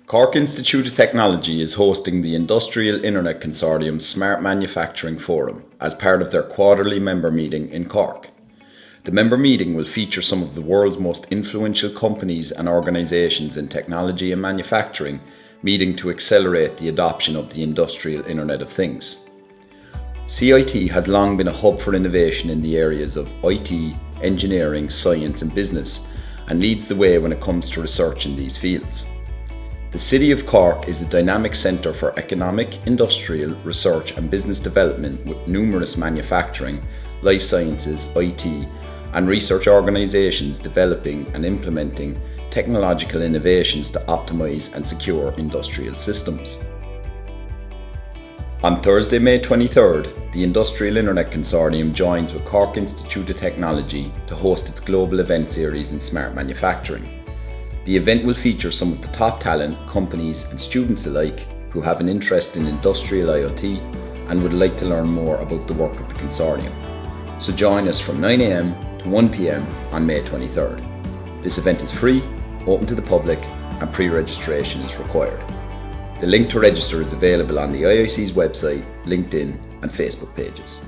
Cork Institute of Technology is hosting the Industrial Internet Consortium Smart Manufacturing Forum as part of their quarterly member meeting in Cork. The member meeting will feature some of the world's most influential companies and organisations in technology and manufacturing meeting to accelerate the adoption of the Industrial Internet of Things. CIT has long been a hub for innovation in the areas of IT, engineering, science and business, and leads the way when it comes to research in these fields. The City of Cork is a dynamic centre for economic, industrial, research and business development with numerous manufacturing, life sciences, IT and research organisations developing and implementing technological innovations to optimise and secure industrial systems. On Thursday, May 23rd, the Industrial Internet Consortium joins with Cork Institute of Technology to host its global event series in smart manufacturing. The event will feature some of the top talent, companies and students alike who have an interest in industrial IoT and would like to learn more about the work of the consortium. So join us from 9 a.m. to 1 p.m. on May 23rd. This event is free, open to the public and pre-registration is required. The link to register is available on the IIC's website, LinkedIn and Facebook pages.